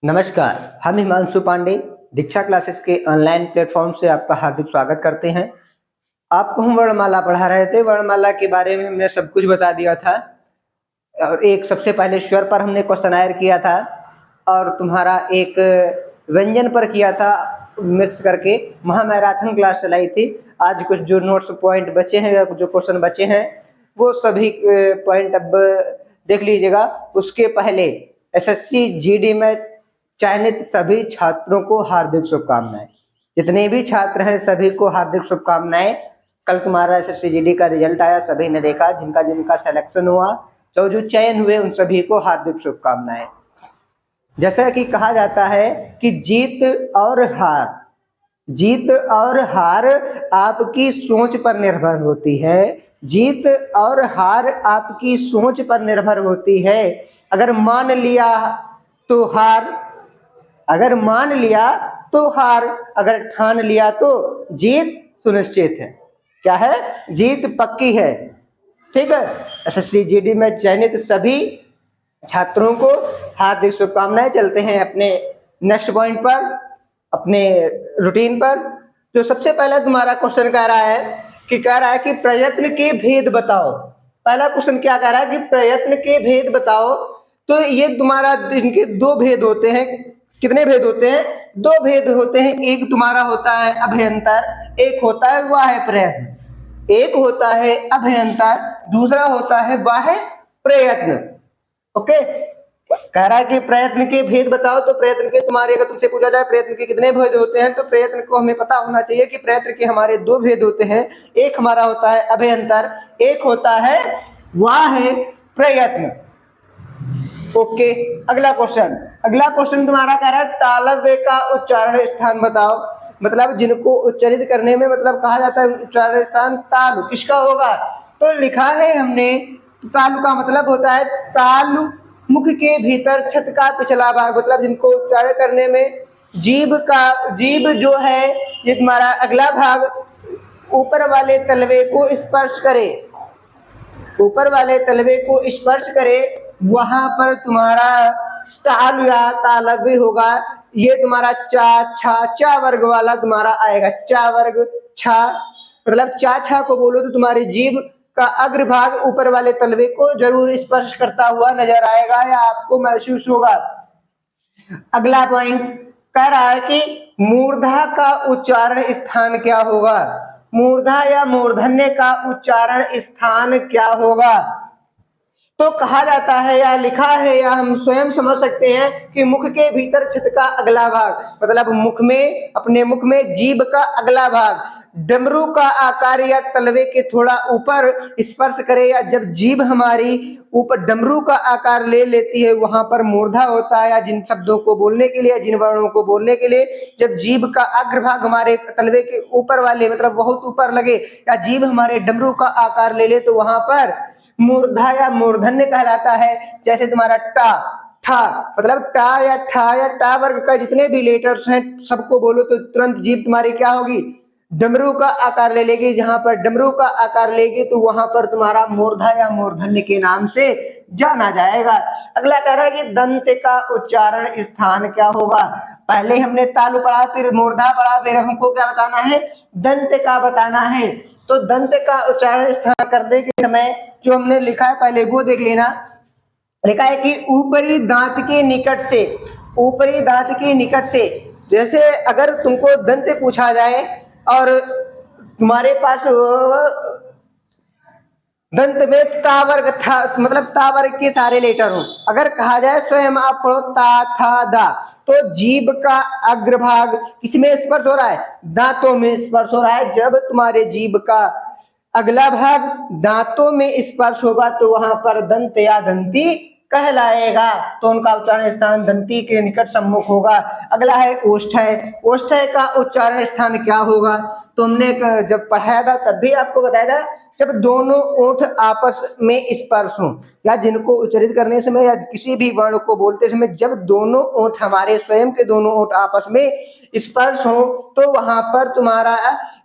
नमस्कार, हम हिमांशु पांडे दीक्षा क्लासेस के ऑनलाइन प्लेटफॉर्म से आपका हार्दिक स्वागत करते हैं। आपको हम वर्णमाला पढ़ा रहे थे। वर्णमाला के बारे में हमने सब कुछ बता दिया था और एक सबसे पहले स्वर पर हमने क्वेश्चनायर किया था और तुम्हारा एक व्यंजन पर किया था मिक्स करके। महामैराथन क्लास चलाई थी। आज कुछ जो नोट्स पॉइंट बचे हैं या जो क्वेश्चन बचे हैं वो सभी पॉइंट अब देख लीजिएगा। उसके पहले एसएससी जीडी में चयनित सभी छात्रों को हार्दिक शुभकामनाएं। जितने भी छात्र हैं सभी को हार्दिक शुभकामनाएं। कल तुम्हारा एसएससी जीडी का रिजल्ट आया, सभी ने देखा। जिनका जिनका सिलेक्शन हुआ, जो चयन हुए, उन सभी को हार्दिक शुभकामनाएं। जैसा कि कहा जाता है कि जीत और हार आपकी सोच पर निर्भर होती है। जीत और हार आपकी सोच पर निर्भर होती है। अगर मान लिया तो हार, अगर ठान लिया तो जीत सुनिश्चित है। क्या है? जीत पक्की है। ठीक है। एसएससी जीडी में चयनित सभी छात्रों को हार्दिक शुभकामनाएं। चलते हैं अपने नेक्स्ट पॉइंट पर, अपने रूटीन पर। जो सबसे पहला तुम्हारा क्वेश्चन कह रहा है कि प्रयत्न के भेद बताओ। पहला क्वेश्चन क्या कह रहा है कि प्रयत्न के भेद बताओ। तो ये तुम्हारा इनके दो भेद होते हैं। कितने भेद होते हैं? दो भेद होते हैं। एक तुम्हारा होता है अभ्यंतर, एक होता है बाह्य प्रयत्न। एक होता है अभ्यंतर, दूसरा होता है बाह्य प्रयत्न। ओके। कह रहा है कि प्रयत्न के भेद बताओ। तो प्रयत्न के तुम्हारे, अगर तुमसे पूछा जाए प्रयत्न के कितने भेद होते हैं, तो प्रयत्न को हमें पता होना चाहिए कि प्रयत्न के हमारे दो भेद होते हैं। एक हमारा होता है अभ्यंतर, एक होता है बाह्य प्रयत्न। ओके। अगला क्वेश्चन तुम्हारा कह रहा है तालव्य का उच्चारण स्थान बताओ। मतलब जिनको उच्चारित करने में कहा जाता है उच्चारण स्थान तालु, किसका होगा? तो लिखा है हमने, तालु का मतलब होता है तालु मुख के भीतर छत का पिछला भाग। मतलब जिनको उच्चारण करने में जीभ जो है, ये तुम्हारा अगला भाग ऊपर वाले तलवे को स्पर्श करे, वहां पर तुम्हारा तालु या तालव्य होगा। ये तुम्हारा चा वर्ग वाला तुम्हारा आएगा। चा वर्ग छा, मतलब चा को बोलो तो तुम्हारी जीभ का अग्रभाग ऊपर वाले तलवे को जरूर स्पर्श करता हुआ नजर आएगा या आपको महसूस होगा। अगला पॉइंट कह रहा है कि मूर्धा का उच्चारण स्थान क्या होगा? मूर्धा या मूर्धन्य का उच्चारण स्थान क्या होगा? तो कहा जाता है या लिखा है या हम स्वयं समझ सकते हैं कि मुख के भीतर छत का अगला भाग, मतलब अपने मुख में जीभ का अगला भाग डमरू का आकार या तलवे के थोड़ा ऊपर स्पर्श करे, या जब जीभ हमारी ऊपर डमरू का आकार ले लेती है वहां पर मूर्धा होता है। या जिन शब्दों को बोलने के लिए, जिन वर्णों को बोलने के लिए जब जीभ का अग्रभाग हमारे तलवे के ऊपर वाले, मतलब बहुत ऊपर लगे, या जीभ हमारे डमरू का आकार ले ले, तो वहां पर मूर्धा या मूर्धन्य कहलाता है। जैसे तुम्हारा ठा, मतलब टा या ठा या टा वर्ग का जितने भी लेटर्स हैं सबको बोलो तो तुरंत जीभ तुम्हारी क्या होगी? डमरू का आकार ले लेगी। जहां पर डमरू का आकार लेगी तो वहां पर तुम्हारा मूर्धा या मूर्धन्य के नाम से जाना जाएगा। अगला कह रहा है कि दंत का उच्चारण स्थान क्या होगा? पहले हमने तालु पढ़ा, फिर मूर्धा पढ़ा, फिर हमको क्या बताना है? दंत का बताना है। तो दंत का उच्चारण स्थान करने के समय जो हमने लिखा है पहले वो देख लेना। लिखा है कि ऊपरी दांत के निकट से, जैसे अगर तुमको दंत पूछा जाए और तुम्हारे पास दंत में ता वर्ग था, मतलब ता वर्ग के सारे लेटर हो, अगर कहा जाए स्वयं आप पढ़ो ता था दा, तो जीभ का अग्रभाग किसमें स्पर्श हो रहा है? दांतों में स्पर्श हो रहा है। जब तुम्हारे जीभ का अगला भाग दांतों में स्पर्श होगा तो वहां पर दंत या दंती कहलाएगा। तो उनका उच्चारण स्थान दंती के निकट सम्मुख होगा। अगला है ओष्ठ्य। ओष्ठ्य का उच्चारण स्थान क्या होगा? तो हमने जब पढ़ाया था तब भी आपको बताया था, जब दोनों ओठ आपस में स्पर्श हो, या जिनको उच्चारित करने समय या किसी भी वर्ण को बोलते समय जब दोनों ओठ, हमारे स्वयं के दोनों ओठ आपस में स्पर्श हो, तो वहां पर तुम्हारा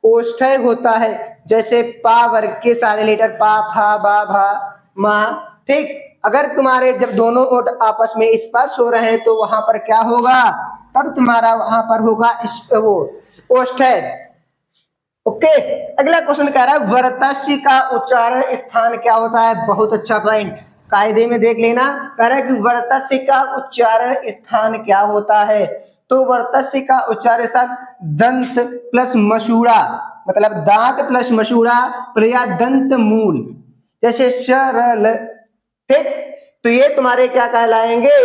ओष्ठ्य होता है। जैसे पा वर्ग के सारे लेटर पा, फा, बा, भा, मा, ठीक। अगर तुम्हारे जब दोनों ओठ आपस में स्पर्श हो रहे हैं तो वहां पर क्या होगा, तब तुम्हारा वहां पर होगा वो ओष्ठ्य। ओके। अगला क्वेश्चन कह रहा है वर्तस्य का उच्चारण स्थान क्या होता है। बहुत अच्छा पॉइंट, कायदे में देख लेना। कह रहा है कि वर्तस्य का उच्चारण स्थान क्या होता है। तो वर्तस्य का उच्चारण स्थान दंत प्लस मसूड़ा, मतलब दांत प्लस मसूड़ा या दंत मूल, जैसे सरल। ठीक। तो ये तुम्हारे क्या कहलाएंगे,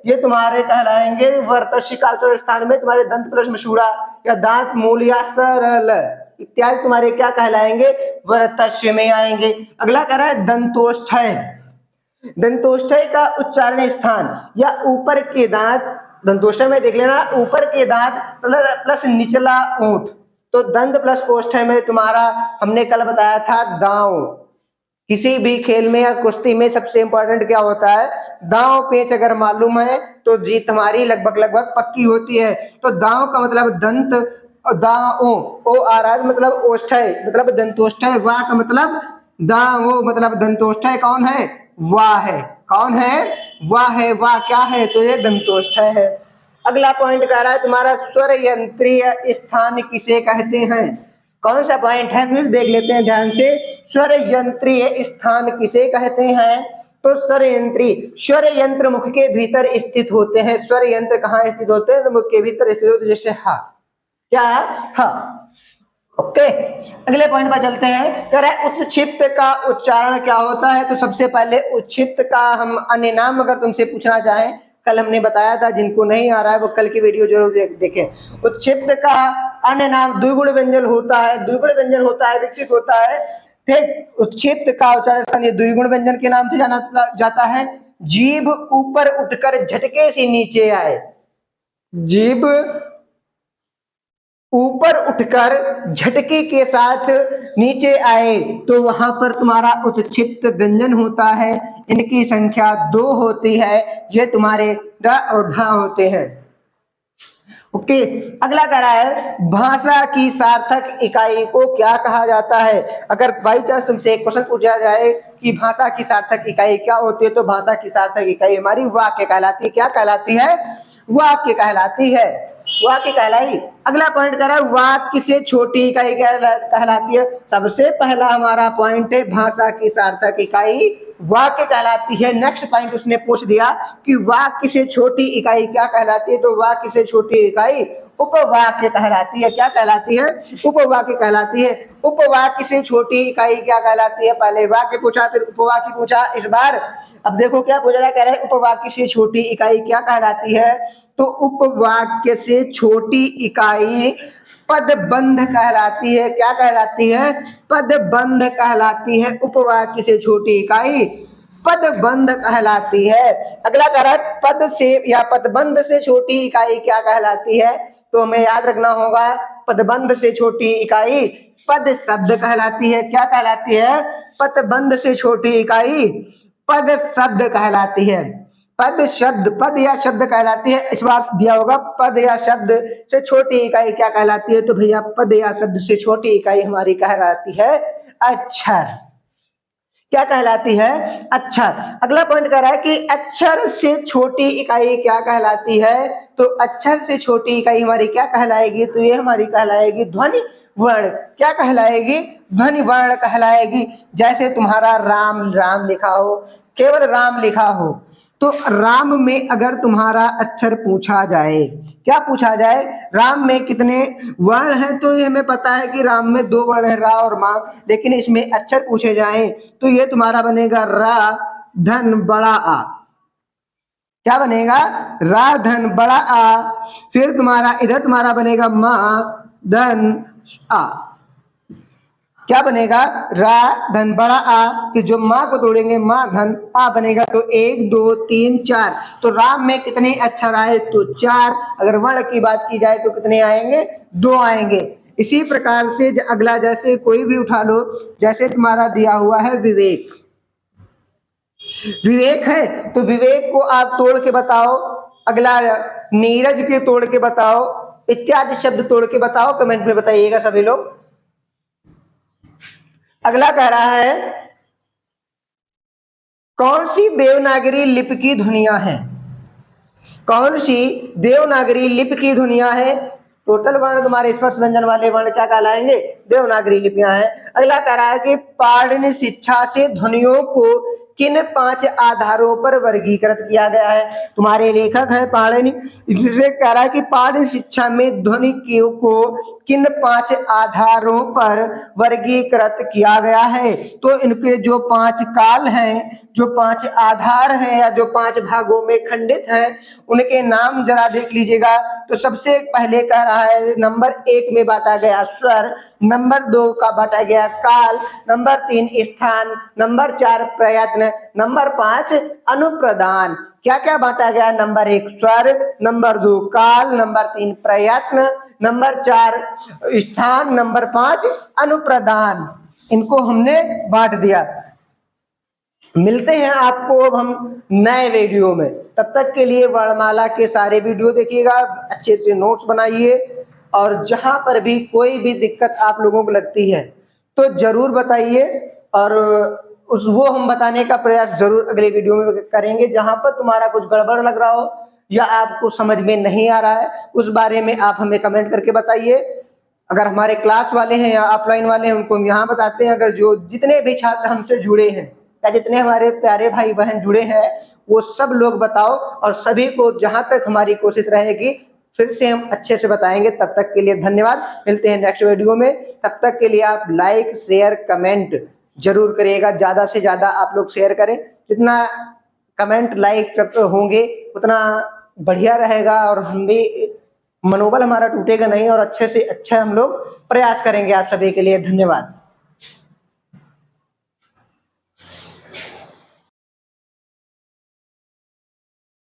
ये तुम्हारे कहलाएंगे वर्तस्य का उच्चारण स्थान में तुम्हारे दंत प्लस मसूड़ा या दांत मूल या सरल इत्यादि तुम्हारे क्या कहलाएंगे, वर्तस्य में आएंगे। अगला कह रहा है दंतोष्ठ्य। दंतोष्ठ्य का उच्चारण स्थान या ऊपर के दांत, दंतोष्ठ्य में देख लेना ऊपर के दांत प्लस निचला ओंठ। तो दंत प्लस ओष्ठ्य में तुम्हारा हमने कल बताया था दांव। किसी भी खेल में या कुश्ती में सबसे इंपॉर्टेंट क्या होता है, दांव पेच अगर मालूम है तो जीत हमारी लगभग लगभग पक्की होती है। तो दांव का मतलब दंत, दाओ ओ आ रहा है मतलब ओष्ठ्य, मतलब दंतोष्ठ्य। वाह का मतलब दाओ मतलब दंतोष्ठ्य कौन है, वाह है। कौन है, वाह है। वाह क्या है, तो ये दंतोष्ठ्य है। अगला पॉइंट कह रहा है तुम्हारा स्वर यंत्रीय स्थान किसे कहते हैं। कौन सा पॉइंट है, फिर देख लेते हैं ध्यान से। स्वर यंत्रीय स्थान किसे कहते हैं। तो स्वर यंत्री, स्वर यंत्र मुख के भीतर स्थित होते हैं। स्वर यंत्र कहाँ स्थित होते हैं, तो मुख के भीतर स्थित होते हैं, जैसे हा, क्या हा। ओके। अगले पॉइंट पर चलते हैं। कह रहा है उत्क्षिप्त का उच्चारण क्या होता है। तो सबसे पहले उत्क्षिप्त का हम अन्य नाम अगर तुमसे पूछना चाहें, कल हमने बताया था, जिनको नहीं आ रहा है वो कल की वीडियो जरूर देखें। उत्क्षिप्त का अन्य नाम द्विगुण व्यंजन होता है। द्विगुण व्यंजन होता है, विकसित होता है। ठीक। उत्क्षिप्त का उच्चारण ये द्विगुण व्यंजन के नाम से जाना जाता है। जीभ ऊपर उठकर झटके से नीचे आए, जीभ ऊपर उठकर झटके के साथ नीचे आए तो वहां पर तुम्हारा उत्क्षिप्त व्यंजन होता है। इनकी संख्या 2 होती है, ये तुम्हारे ड और ढ होते हैं। ओके। अगला कह रहा है भाषा की सार्थक इकाई को क्या कहा जाता है। अगर बाई चांस तुमसे एक क्वेश्चन पूछा जाए कि भाषा की सार्थक इकाई क्या होती है, तो भाषा की सार्थक इकाई हमारी वाक्य कहलाती है। क्या कहलाती है, वाक्य कहलाती है, वाक्य कहलाई। अगला पॉइंट कह रहा है वाक्य से छोटी इकाई कहलाती है। सबसे पहला हमारा पॉइंट है भाषा की सार्थक इकाई वाक्य कहलाती है। नेक्स्ट पॉइंट उसने पूछ दिया कि वाक्य से छोटी इकाई क्या कहलाती है। तो वाक्य से छोटी इकाई उपवाक्य कहलाती है। क्या कहलाती है, उपवाक्य कहलाती है। उपवाक्य से छोटी इकाई क्या कहलाती है। पहले वाक्य पूछा, फिर उपवाक्य पूछा। इस बार अब देखो क्या पूछ रहा है, कह रहा है उपवाक्य से छोटी इकाई क्या कहलाती है। तो उपवाक्य से छोटी इकाई पदबंध कहलाती है। क्या कहलाती है, पदबंध कहलाती है। उपवाक्य से छोटी इकाई पदबंध कहलाती है। अगला कह रहा है पद से या पदबंध से छोटी इकाई क्या कहलाती है। तो हमें याद रखना होगा पदबंध से छोटी इकाई पद शब्द कहलाती है। क्या कहलाती है, पदबंध से छोटी इकाई पद शब्द कहलाती है। पद शब्द, पद या शब्द कहलाती है। इस बार दिया होगा पद या शब्द से छोटी इकाई क्या कहलाती है। तो भैया पद या शब्द से छोटी इकाई हमारी कहलाती है अक्षर। क्या कहलाती है, अक्षर। अगला पॉइंट कह रहा है कि अक्षर से छोटी इकाई क्या कहलाती है। तो अक्षर से छोटी इकाई हमारी क्या कहलाएगी। तो ये हमारी कहलाएगी ध्वनि वर्ण। क्या कहलाएगी, ध्वनि वर्ण कहलाएगी। जैसे तुम्हारा राम, राम लिखा हो, केवल राम लिखा हो, तो राम में अगर तुम्हारा अक्षर पूछा जाए, क्या पूछा जाए, राम में कितने वर्ण हैं। तो ये हमें पता है कि राम में 2 वर्ण है, रा और मा। लेकिन इसमें अक्षर पूछे जाए तो ये तुम्हारा बनेगा रा धन बड़ा आ। क्या बनेगा, रा धन बड़ा आ। फिर तुम्हारा इधर तुम्हारा बनेगा मा धन आ। क्या बनेगा, रा धन बड़ा आ। कि जो माँ को तोड़ेंगे माँ धन आ बनेगा। तो 1 2 3 4। तो राम में कितने अक्षर आए, तो 4। अगर वर्ण की बात की जाए तो कितने आएंगे, 2 आएंगे। इसी प्रकार से अगला जैसे कोई भी उठा लो, जैसे तुम्हारा दिया हुआ है विवेक, विवेक है तो विवेक को आप तोड़ के बताओ। अगला नीरज के तोड़ के बताओ, इत्यादि शब्द तोड़ के बताओ, कमेंट में बताइएगा सभी लोग। अगला कह रहा है कौन सी देवनागरी लिपि की ध्वनियां हैं? कौन सी देवनागरी लिपि की ध्वनियां हैं? टोटल वर्ण तुम्हारे स्पर्श व्यंजन वाले वर्ण क्या कहलाएंगे? देवनागरी लिपियां हैं। अगला कह रहा है कि पाणिनि शिक्षा से ध्वनियों को किन 5 आधारों पर वर्गीकृत किया गया है? तुम्हारे लेखक हैं पाणिनि, जिसे कह रहा है कि पाणिनि शिक्षा में ध्वनि को किन 5 आधारों पर वर्गीकृत किया गया है? तो इनके जो 5 काल हैं, जो 5 आधार हैं या जो 5 भागों में खंडित हैं, उनके नाम जरा देख लीजिएगा। तो सबसे पहले कह रहा है नंबर 1 में बांटा गया स्वर, नंबर 2 का बांटा गया काल, नंबर 3 स्थान, नंबर 4 प्रयत्न, नंबर 5 अनुप्रदान। क्या क्या बांटा गया? नंबर 1 स्वर, नंबर 2 काल, नंबर 3 प्रयत्न, नंबर 4 स्थान, नंबर 5 अनुप्रदान। इनको हमने बांट दिया। मिलते हैं आपको अब हम नए वीडियो में। तब तक के लिए वर्णमाला के सारे वीडियो देखिएगा, अच्छे से नोट्स बनाइए, और जहां पर भी कोई भी दिक्कत आप लोगों को लगती है तो जरूर बताइए, और वो हम बताने का प्रयास जरूर अगले वीडियो में करेंगे। जहां पर तुम्हारा कुछ गड़बड़ लग रहा हो या आपको समझ में नहीं आ रहा है, उस बारे में आप हमें कमेंट करके बताइए। अगर हमारे क्लास वाले हैं या ऑफलाइन वाले हैं, उनको हम यहाँ बताते हैं। अगर जो जितने भी छात्र हमसे जुड़े हैं या जितने हमारे प्यारे भाई बहन जुड़े हैं, वो सब लोग बताओ, और सभी को जहां तक हमारी कोशिश रहेगी फिर से हम अच्छे से बताएंगे। तब तक के लिए धन्यवाद। मिलते हैं नेक्स्ट वीडियो में। तब तक के लिए आप लाइक शेयर कमेंट जरूर करिएगा, ज्यादा से ज्यादा आप लोग शेयर करें। जितना कमेंट लाइक होंगे उतना बढ़िया रहेगा, और हम भी मनोबल हमारा टूटेगा नहीं, और अच्छे से अच्छा हम लोग प्रयास करेंगे। आप सभी के लिए धन्यवाद।